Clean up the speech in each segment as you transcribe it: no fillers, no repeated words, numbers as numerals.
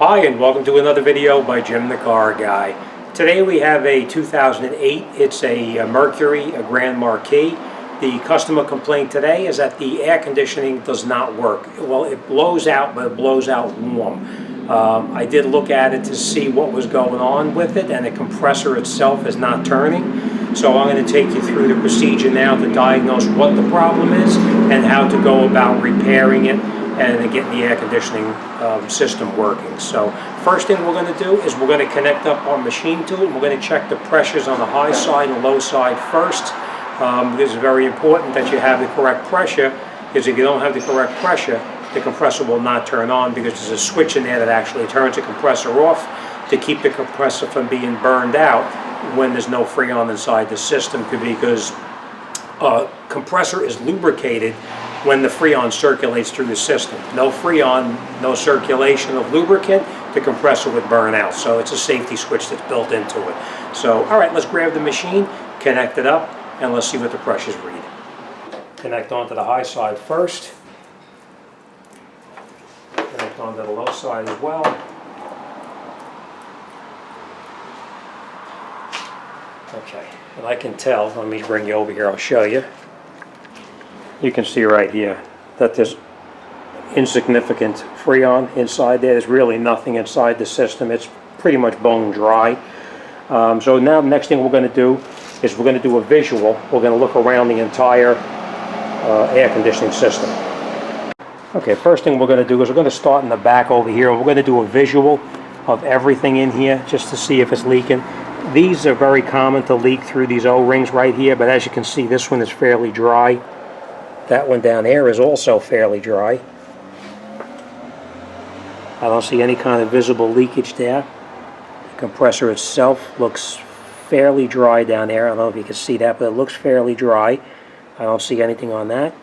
Hi, and welcome to another video by Jimthecarguy. Today we have a 2008. It's a Mercury, a Grand Marquis. The customer complaint today is that the air conditioning does not work. Well, it blows out, but it blows out warm. I did look at it to see what was going on with it, and the compressor itself is not turning. So I'm going to take you through the procedure now to diagnose what the problem is and how to go about repairing it and getting the air conditioning system working. So first thing we're going to do is we're going to connect up our machine to it, and we're going to check the pressures on the high side and low side first. Because it's very important that you have the correct pressure, because if you don't have the correct pressure, the compressor will not turn on, because there's a switch in there that actually turns the compressor off to keep the compressor from being burned out when there's no freon inside the system, because compressor is lubricated when the freon circulates through the system. No freon, no circulation of lubricant, the compressor would burn out. So it's a safety switch that's built into it. So, all right, let's grab the machine, connect it up, and let's see what the pressures read. Connect onto the high side first. Connect onto the low side as well. Okay, and I can tell, let me bring you over here, I'll show you. You can see right here that there's insignificant freon inside there. There's really nothing inside the system. It's pretty much bone dry. So now the next thing we're going to do is we're going to do a visual. We're going to look around the entire air conditioning system. Okay, first thing we're going to do is we're going to start in the back over here, and we're going to do a visual of everything in here just to see if it's leaking. These are very common to leak through these O-rings right here, but as you can see, this one is fairly dry. That one down there is also fairly dry. I don't see any kind of visible leakage there. The compressor itself looks fairly dry down there. I don't know if you can see that, but it looks fairly dry. I don't see anything on that.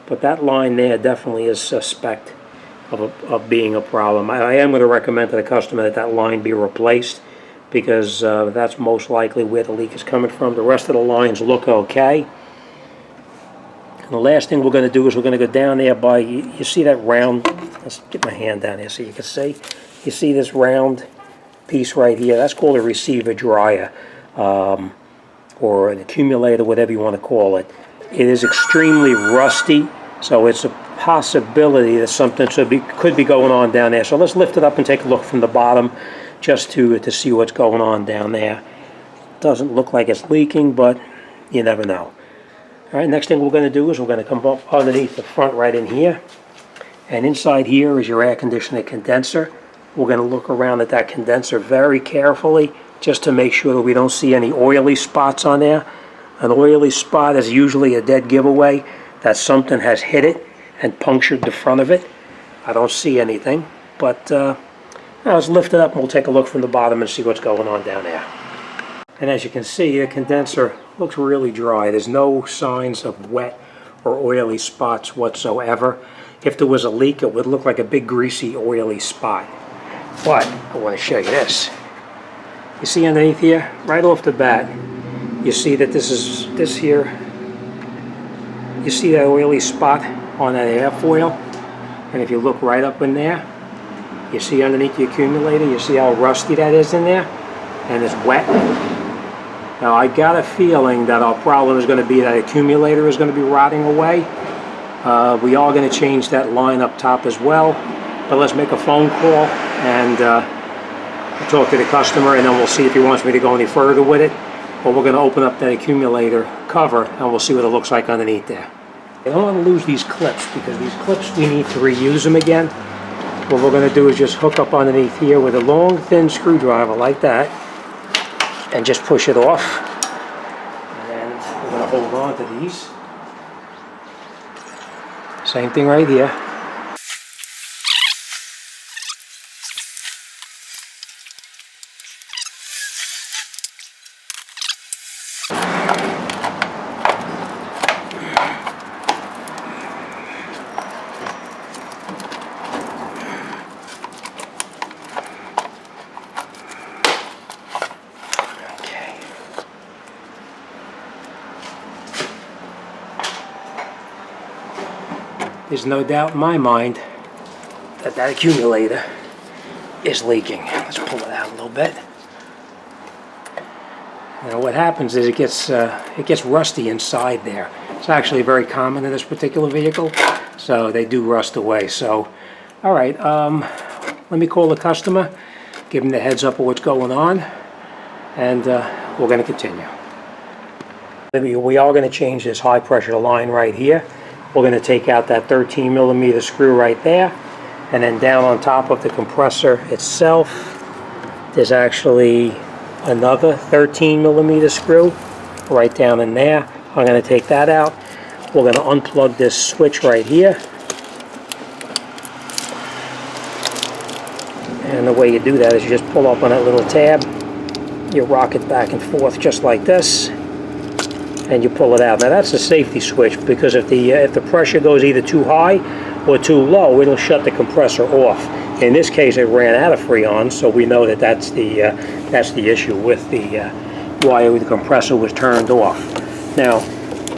But that line there definitely is suspect of being a problem. I am going to recommend to the customer that that line be replaced, because that's most likely where the leak is coming from. The rest of the lines look okay. And the last thing we're going to do is we're going to go down there by, you see that round, let's get my hand down here so you can see. You see this round piece right here? That's called a receiver dryer, or an accumulator, whatever you want to call it. It is extremely rusty, so it's a possibility that something could be going on down there. So let's lift it up and take a look from the bottom just to see what's going on down there. Doesn't look like it's leaking, but you never know. All right, next thing we're going to do is we're going to come up underneath the front right in here. And inside here is your air conditioner condenser. We're going to look around at that condenser very carefully just to make sure that we don't see any oily spots on there. An oily spot is usually a dead giveaway that something has hit it and punctured the front of it. I don't see anything, but now let's lift it up and we'll take a look from the bottom and see what's going on down there. And as you can see, the condenser looks really dry. There's no signs of wet or oily spots whatsoever. If there was a leak, it would look like a big greasy oily spot. But I want to show you this. You see underneath here, right off the bat, you see that this here, you see that oily spot on that airfoil? And if you look right up in there, you see underneath the accumulator, you see how rusty that is in there? And it's wet. Now I got a feeling that our problem is going to be that accumulator is going to be rotting away. We are going to change that line up top as well. But let's make a phone call and talk to the customer, and then we'll see if he wants me to go any further with it. But we're going to open up that accumulator cover and we'll see what it looks like underneath there. I don't want to lose these clips, because these clips we need to reuse them again. What we're going to do is just hook up underneath here with a long thin screwdriver like that and just push it off. And we're going to hold on to these. Same thing right here. There's no doubt in my mind that that accumulator is leaking. Let's pull it out a little bit. Now what happens is it gets rusty inside there. It's actually very common in this particular vehicle, so they do rust away. So, all right, let me call the customer, give him the heads up of what's going on, and we're going to continue. We are going to change this high pressure line right here. We're going to take out that 13mm screw right there, and then down on top of the compressor itself, there's actually another 13mm screw right down in there. I'm going to take that out. We're going to unplug this switch right here. And the way you do that is you just pull up on that little tab, you rock it back and forth just like this, and you pull it out. Now that's a safety switch, because if the pressure goes either too high or too low, it'll shut the compressor off. In this case, it ran out of Freon, so we know that that's the issue with the why the compressor was turned off. Now,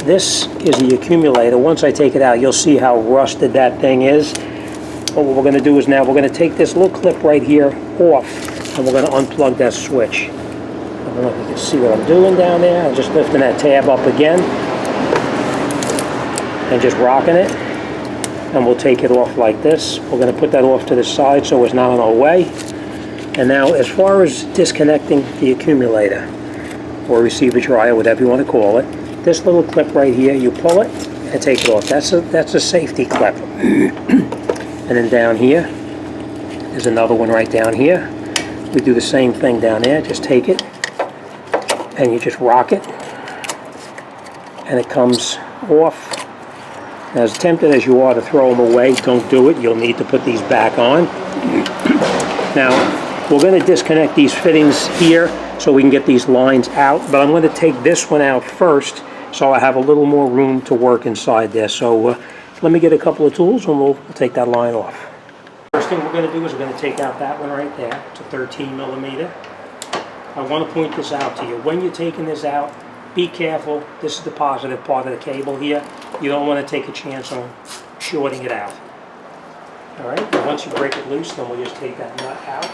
this is the accumulator. Once I take it out, you'll see how rusted that thing is. But what we're going to do is now we're going to take this little clip right here off, and we're going to unplug that switch. I don't know if you can see what I'm doing down there. I'm just lifting that tab up again and just rocking it. And we'll take it off like this. We're going to put that off to the side so it's not in our way. And now, as far as disconnecting the accumulator or receiver dryer, whatever you want to call it, this little clip right here, you pull it and take it off. That's a safety clip. And then down here, there's another one right down here. We do the same thing down there. Just take it and you just rock it, and it comes off. As tempted as you are to throw them away, don't do it. You'll need to put these back on. Now, we're going to disconnect these fittings here so we can get these lines out, but I'm going to take this one out first so I have a little more room to work inside there. So let me get a couple of tools and we'll take that line off. First thing we're going to do is we're going to take out that one right there. It's a 13mm. I want to point this out to you. When you're taking this out, be careful. This is the positive part of the cable here. You don't want to take a chance on shorting it out. All right, and once you break it loose, then we'll just take that nut out.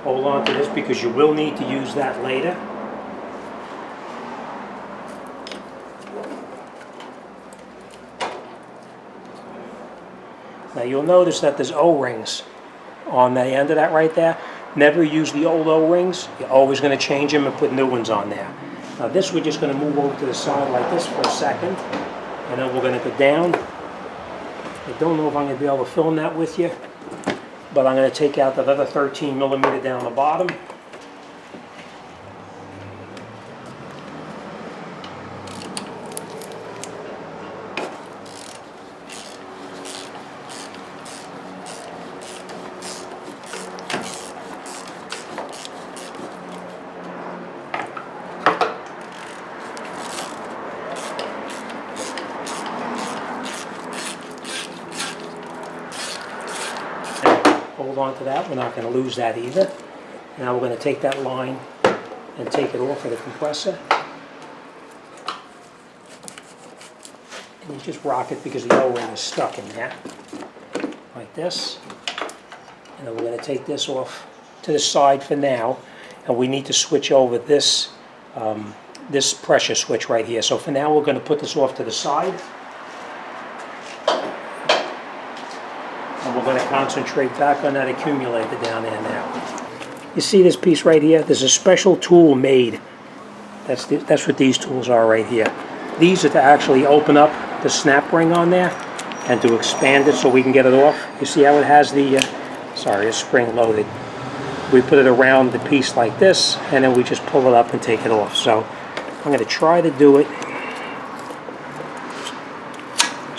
Hold on to this because you will need to use that later. Now you'll notice that there's O-rings on the end of that right there. Never use the old O-rings. You're always going to change them and put new ones on there. Now this we're just going to move over to the side like this for a second, and then we're going to go down. I don't know if I'm going to be able to film that with you, but I'm going to take out that other 13mm down the bottom. Hold on to that. We're not going to lose that either. Now we're going to take that line and take it off of the compressor. And you just rock it because the O-ring is stuck in there. Like this. And then we're going to take this off to the side for now. And we need to switch over this, this pressure switch right here. So for now we're going to put this off to the side. And we're going to concentrate back on that accumulator down there now. You see this piece right here? There's a special tool made. That's what these tools are right here. These are to actually open up the snap ring on there and to expand it so we can get it off. You see how it has the, sorry, it's spring loaded. We put it around the piece like this, and then we just pull it up and take it off. So I'm going to try to do it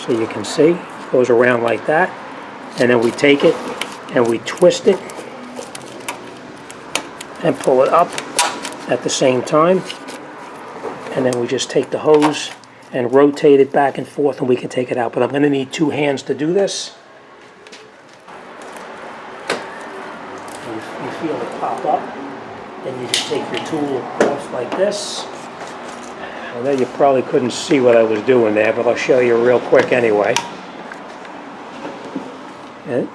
so you can see. It goes around like that. And then we take it and we twist it and pull it up at the same time. And then we just take the hose and rotate it back and forth and we can take it out. But I'm going to need two hands to do this. And you feel it pop up. Then you just take your tool off like this. I know you probably couldn't see what I was doing there, but I'll show you real quick anyway. And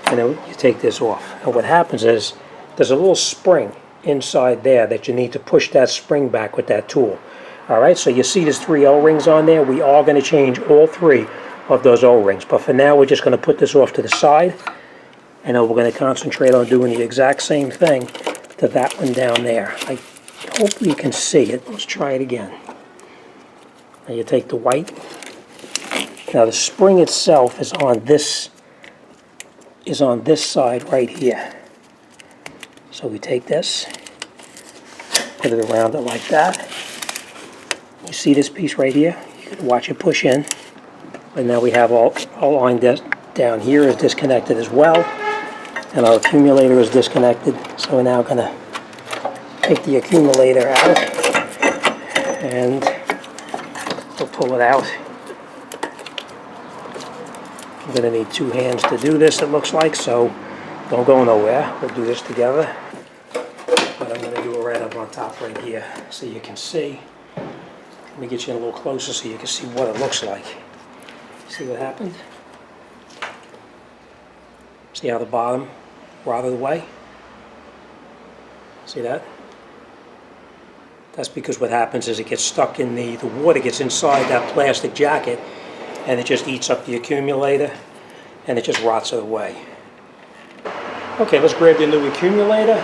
then you take this off. And what happens is there's a little spring inside there that you need to push that spring back with that tool. Alright, so you see there's 3 O-rings on there. We are going to change all 3 of those O-rings. But for now, we're just going to put this off to the side. And then we're going to concentrate on doing the exact same thing to that one down there. I hope you can see it. Let's try it again. Now you take the white. Now the spring itself is on this side right here. So we take this, put it around it like that. You see this piece right here? You can watch it push in. And now we have all line down here is disconnected as well. And our accumulator is disconnected. So we're now going to take the accumulator out. And we'll pull it out. I'm going to need 2 hands to do this, it looks like, so don't go nowhere. We'll do this together. But I'm going to do it right up on top right here so you can see. Let me get you in a little closer so you can see what it looks like. See what happened? See how the bottom rotted away? See that? That's because what happens is it gets stuck in the water gets inside that plastic jacket and it just eats up the accumulator and it just rots it away. Okay, let's grab the new accumulator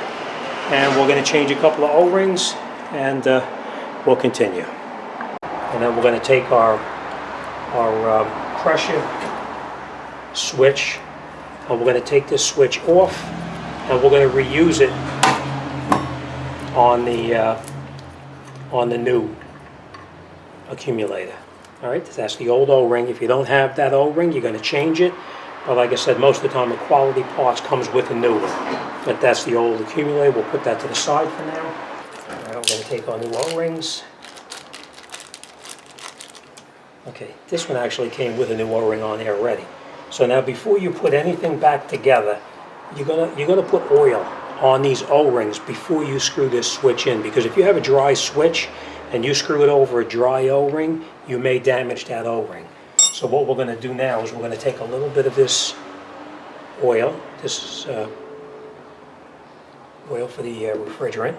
and we're going to change a couple of O-rings and we'll continue. And then we're going to take our pressure switch and we're going to take this switch off and we're going to reuse it on the new accumulator. Alright, that's the old O-ring. If you don't have that O-ring, you're going to change it. But like I said, most of the time the quality parts comes with a new one. But that's the old accumulator. We'll put that to the side for now. Alright, we're going to take our new O-rings. Okay, this one actually came with a new O-ring on there already. So now before you put anything back together, you're gonna put oil on these O-rings before you screw this switch in, because if you have a dry switch and you screw it over a dry O-ring, you may damage that O-ring. So what we're going to do now is we're going to take a little bit of this oil. This is oil for the refrigerant.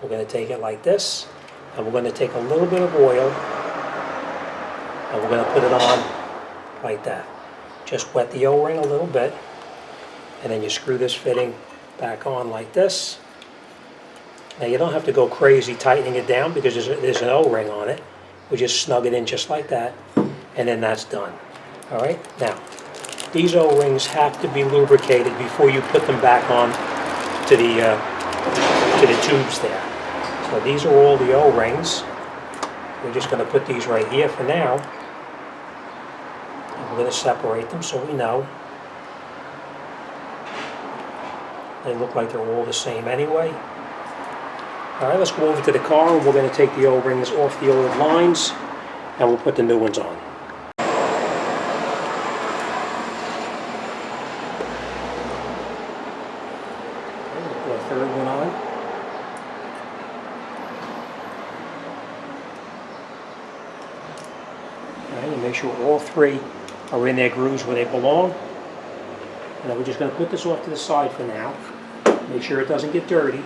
We're going to take it like this, and we're going to take a little bit of oil and we're going to put it on like that. Just wet the O-ring a little bit, and then you screw this fitting back on like this. Now you don't have to go crazy tightening it down because there's an O-ring on it. We just snug it in just like that, and then that's done. Alright, now these O-rings have to be lubricated before you put them back on to the tubes there. So these are all the O-rings. We're just going to put these right here for now. And we're going to separate them so we know. They look like they're all the same anyway. Alright, let's go over to the car and we're going to take the O-rings off the old lines and we'll put the new ones on. Put a third one on. Alright, and make sure all 3 are in their grooves where they belong. And then we're just going to put this off to the side for now. Make sure it doesn't get dirty.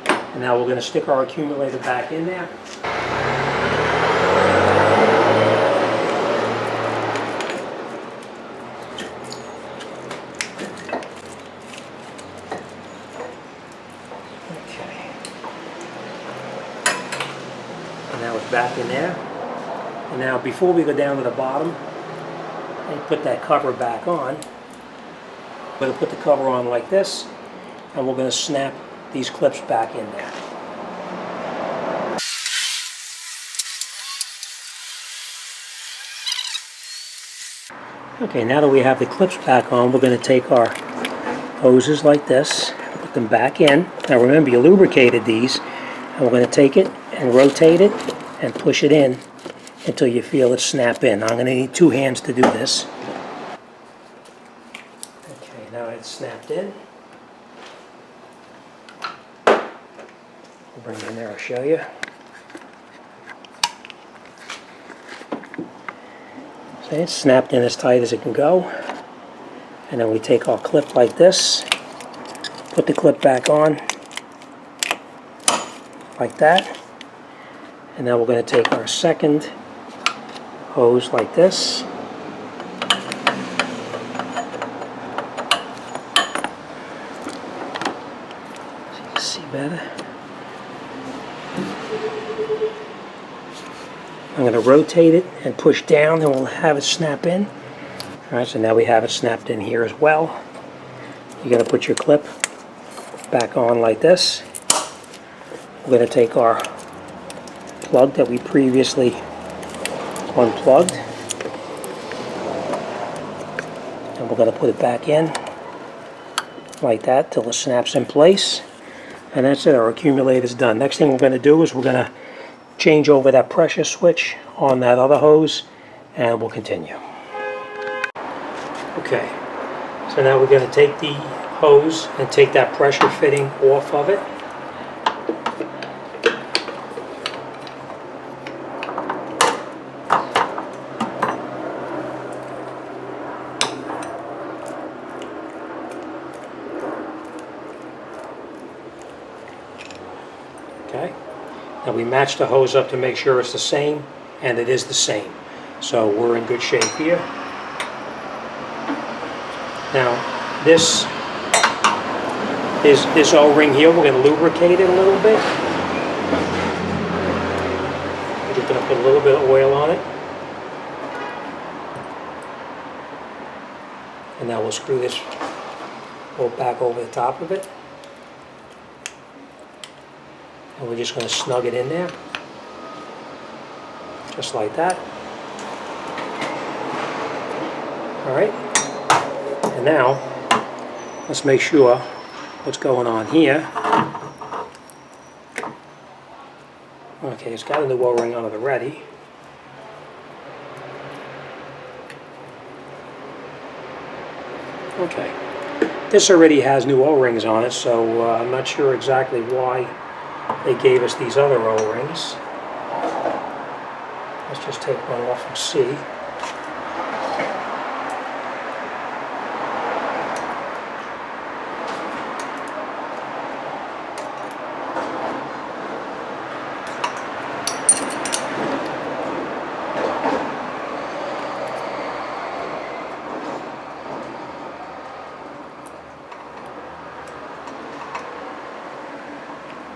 And now we're going to stick our accumulator back in there. Okay. And now it's back in there. And now before we go down to the bottom and put that cover back on, we're going to put the cover on like this, and we're going to snap these clips back in there. Okay, now that we have the clips back on, we're going to take our hoses like this, put them back in. Now remember, you lubricated these, and we're going to take it and rotate it and push it in until you feel it snap in. Now I'm going to need 2 hands to do this. Okay, now it's snapped in. Bring it in there, I'll show you. Okay, it's snapped in as tight as it can go. And then we take our clip like this, put the clip back on, like that. And now we're going to take our second hose like this. So you can see better. I'm going to rotate it and push down, and we'll have it snap in. All right, so now we have it snapped in here as well. You're going to put your clip back on like this. We're going to take our plug that we previously unplugged, and we're going to put it back in like that till it snaps in place. And that's it, our accumulator's done. Next thing we're going to do is we're going to change over that pressure switch on that other hose, and we'll continue. Okay, so now we're going to take the hose and take that pressure fitting off of it. Okay, now we match the hose up to make sure it's the same, and it is the same. So we're in good shape here. Now this O-ring here, we're going to lubricate it a little bit. We're just going to put a little bit of oil on it. And now we'll screw this bolt back over the top of it. And we're just going to snug it in there, just like that. All right, and now let's make sure what's going on here. Okay, it's got a new O-ring on it already. Okay, this already has new O-rings on it, so I'm not sure exactly why they gave us these other O-rings. Let's just take one off and see.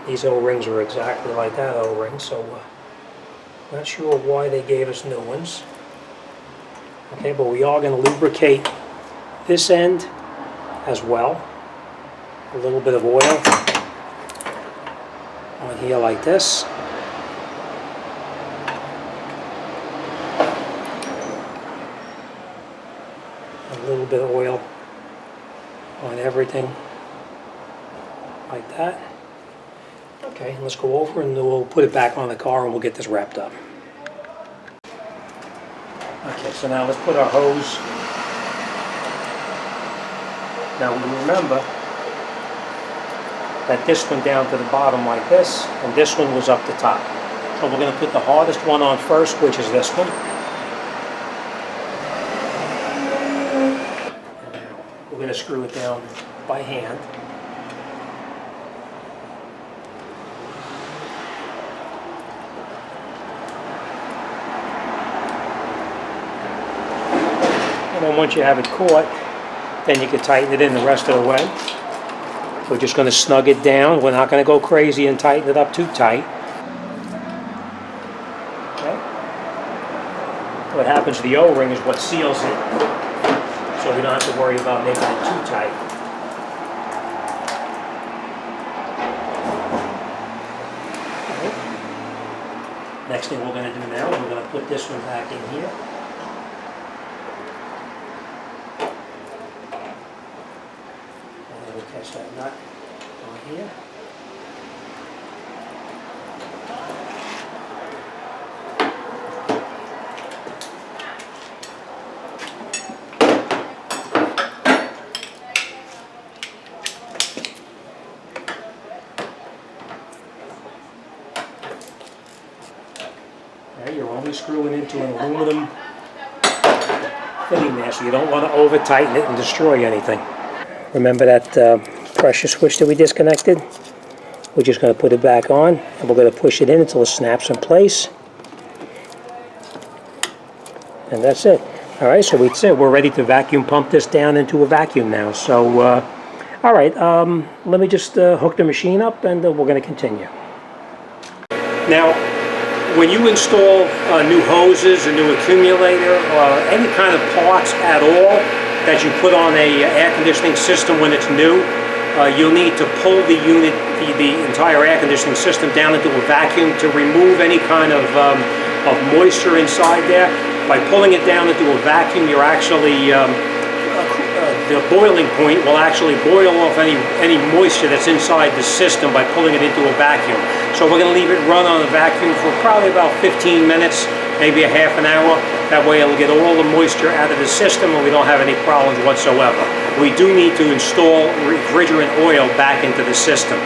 These O-rings are exactly like that O-ring, so not sure why they gave us new ones. Okay, but we are going to lubricate this end as well. A little bit of oil on here like this. A little bit of oil on everything like that. Okay, let's go over and we'll put it back on the car and we'll get this wrapped up. Okay, so now let's put our hose. Now we remember that this went down to the bottom like this, and this one was up the top. So we're going to put the hardest one on first, which is this one. And now we're going to screw it down by hand. And then once you have it caught, then you can tighten it in the rest of the way. We're just going to snug it down. We're not going to go crazy and tighten it up too tight. Okay. What happens to the O-ring is what seals it, so we don't have to worry about making it too tight. Okay. Next thing we're going to do now, we're going to put this one back in here. Catch that nut on here. Okay, you're only screwing into an aluminum fitting there, so you don't want to over tighten it and destroy anything. Remember that pressure switch that we disconnected? We're just going to put it back on, and we're going to push it in until it snaps in place. And that's it. All right, so we're ready to vacuum pump this down into a vacuum now. So, all right, let me just hook the machine up, and we're going to continue. Now, when you install new hoses, a new accumulator, any kind of parts at all that you put on a air conditioning system when it's new, you'll need to pull the unit, the entire air conditioning system down into a vacuum to remove any kind of moisture inside there. By pulling it down into a vacuum, you're actually, the boiling point will actually boil off any moisture that's inside the system by pulling it into a vacuum. So we're going to leave it run on a vacuum for probably about 15 minutes, maybe a half an hour. That way it'll get all the moisture out of the system and we don't have any problems whatsoever. We do need to install refrigerant oil back into the system.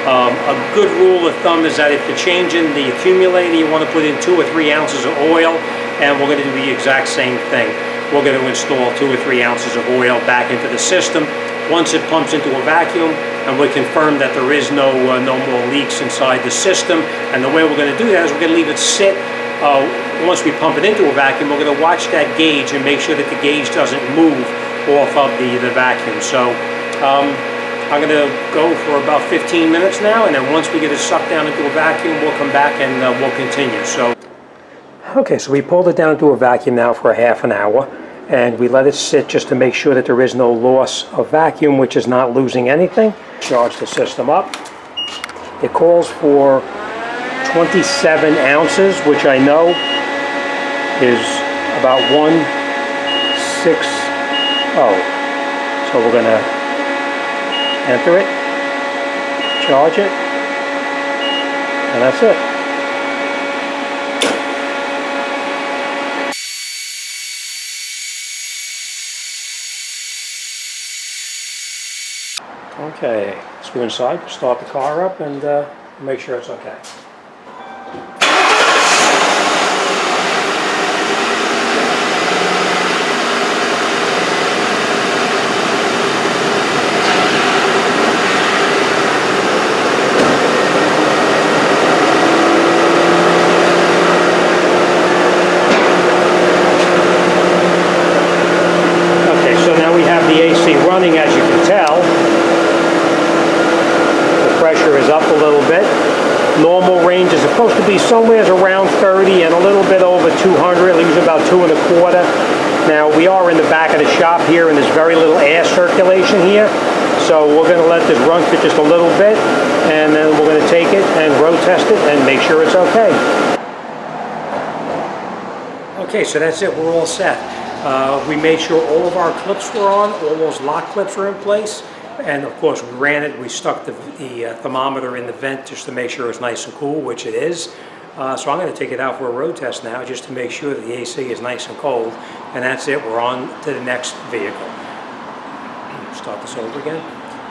A good rule of thumb is that if you're changing the accumulator, you want to put in 2 or 3 ounces of oil, and we're going to do the exact same thing. We're going to install 2 or 3 ounces of oil back into the system. Once it pumps into a vacuum, and we confirm that there is no more leaks inside the system, and the way we're going to do that is we're going to leave it sit. Once we pump it into a vacuum, we're going to watch that gauge and make sure that the gauge doesn't move off of the vacuum. So I'm going to go for about 15 minutes now, and then once we get it sucked down into a vacuum, we'll come back and we'll continue. Okay, so we pulled it down into a vacuum now for a half an hour, and we let it sit just to make sure that there is no loss of vacuum, which is not losing anything. Charge the system up. It calls for 27 ounces, which I know is about 160. So we're going to enter it, charge it, and that's it. Okay, let's go inside, start the car up, and make sure it's okay. Okay, so now we have the AC running, as you can tell. Pressure is up a little bit. Normal range is supposed to be somewhere around 30 and a little bit over 200, leaves about 2.25. Now we are in the back of the shop here and there's very little air circulation here. So we're going to let this run for just a little bit and then we're going to take it and road test it and make sure it's okay. Okay, so that's it. We're all set. We made sure all of our clips were on, all those lock clips are in place. And of course we ran it, we stuck the thermometer in the vent just to make sure it's nice and cool, which it is. So I'm going to take it out for a road test now just to make sure that the AC is nice and cold. And that's it, we're on to the next vehicle. Start this over again.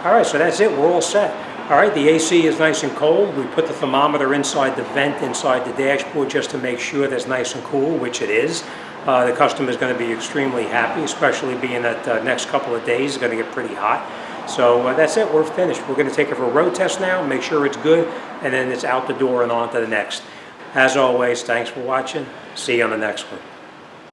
Alright, so that's it, we're all set. Alright, the AC is nice and cold. We put the thermometer inside the vent, inside the dashboard just to make sure that it's nice and cool, which it is. The customer is going to be extremely happy, especially being that next couple of days is going to get pretty hot. So that's it, we're finished. We're going to take it for a road test now, make sure it's good, and then it's out the door and on to the next. As always, thanks for watching. See you on the next one.